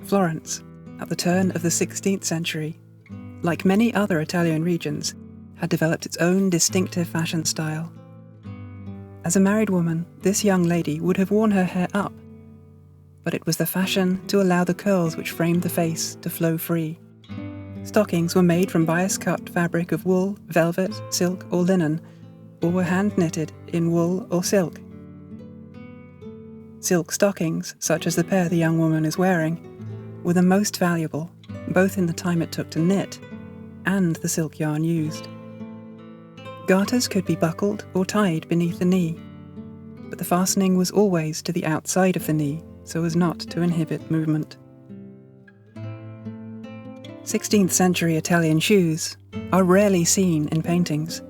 Florence, at the turn of the 16th century, like many other Italian regions, had developed its own distinctive fashion style. As a married woman, this young lady would have worn her hair up, but it was the fashion to allow the curls which framed the face to flow free. Stockings were made from bias-cut fabric of wool, velvet, silk, or linen, or were hand-knitted in wool or silk. Silk stockings, such as the pair the young woman is wearing, were the most valuable, both in the time it took to knit and the silk yarn used. Garters could be buckled or tied beneath the knee, but the fastening was always to the outside of the knee so as not to inhibit movement. 16th century Italian shoes are rarely seen in paintings,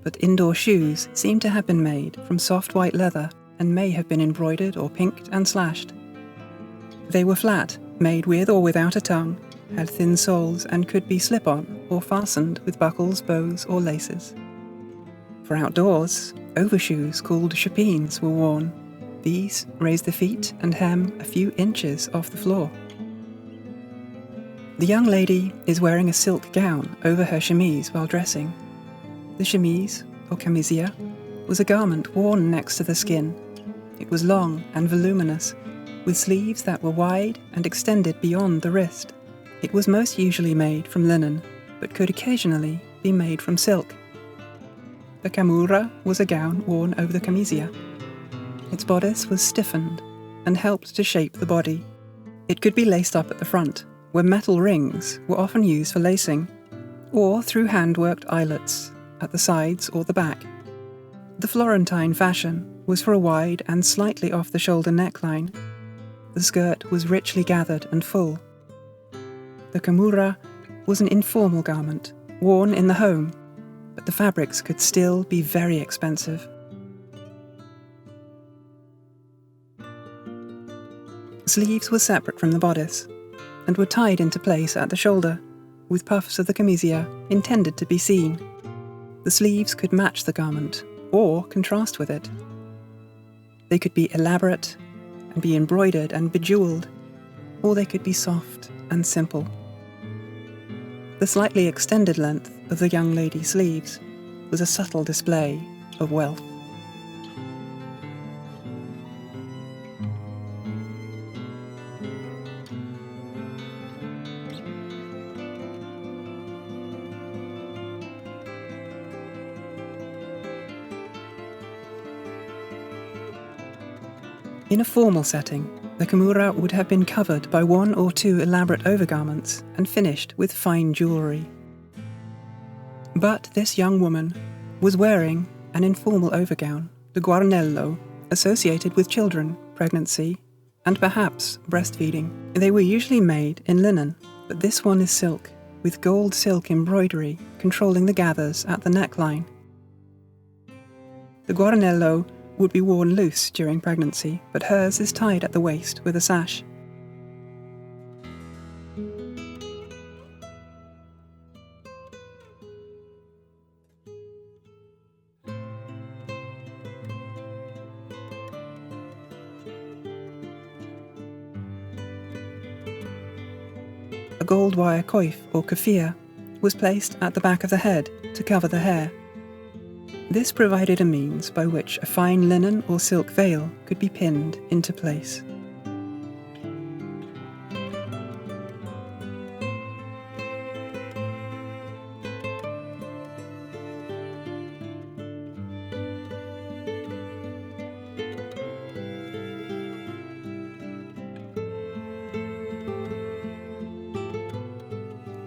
but indoor shoes seem to have been made from soft white leather and may have been embroidered or pinked and slashed. They were flat, made with or without a tongue, had thin soles and could be slip-on or fastened with buckles, bows or laces. For outdoors, overshoes called chapines were worn. These raised the feet and hem a few inches off the floor. The young lady is wearing a silk gown over her chemise while dressing. The chemise, or camisia, was a garment worn next to the skin. It was long and voluminous, with sleeves that were wide and extended beyond the wrist. It was most usually made from linen, but could occasionally be made from silk. The camura was a gown worn over the camisia. Its bodice was stiffened and helped to shape the body. It could be laced up at the front, where metal rings were often used for lacing, or through hand-worked eyelets at the sides or the back. The Florentine fashion was for a wide and slightly off-the-shoulder neckline. The skirt was richly gathered and full. The camura was an informal garment, worn in the home, but the fabrics could still be very expensive. Sleeves were separate from the bodice, and were tied into place at the shoulder, with puffs of the camisia intended to be seen. The sleeves could match the garment, or contrast with it. They could be elaborate, and be embroidered and bejewelled, or they could be soft and simple. The slightly extended length of the young lady's sleeves was a subtle display of wealth. In a formal setting, the camura would have been covered by one or two elaborate overgarments and finished with fine jewellery. But this young woman was wearing an informal overgown, the guarnello, associated with children, pregnancy, and perhaps breastfeeding. They were usually made in linen, but this one is silk, with gold silk embroidery controlling the gathers at the neckline. The guarnello would be worn loose during pregnancy, but hers is tied at the waist with a sash. A gold wire coif or keffiyeh was placed at the back of the head to cover the hair. This provided a means by which a fine linen or silk veil could be pinned into place.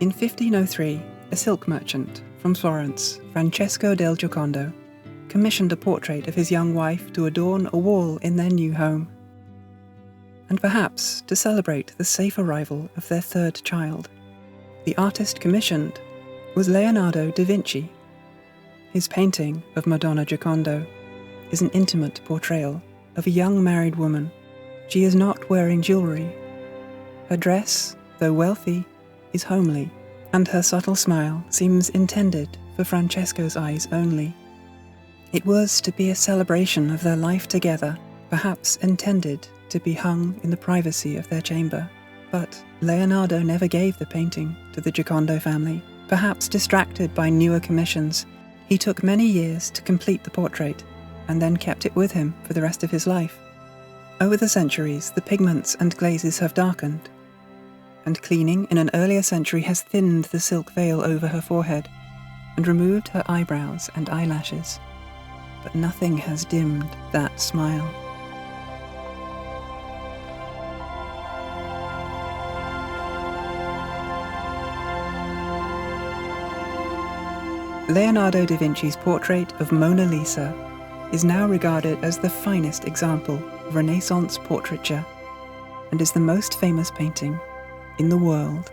In 1503, a silk merchant from Florence, Francesco del Giocondo, commissioned a portrait of his young wife to adorn a wall in their new home, and perhaps to celebrate the safe arrival of their third child. The artist commissioned was Leonardo da Vinci. His painting of Madonna Giocondo is an intimate portrayal of a young married woman. She is not wearing jewellery. Her dress, though wealthy, is homely, and her subtle smile seems intended for Francesco's eyes only. It was to be a celebration of their life together, perhaps intended to be hung in the privacy of their chamber, But Leonardo never gave the painting to the Giocondo family. Perhaps distracted by newer commissions, he took many years to complete the portrait, and then kept it with him for the rest of his life. Over the centuries, the pigments and glazes have darkened, and cleaning in an earlier century has thinned the silk veil over her forehead and removed her eyebrows and eyelashes. But nothing has dimmed that smile. Leonardo da Vinci's portrait of Mona Lisa is now regarded as the finest example of Renaissance portraiture and is the most famous painting in the world.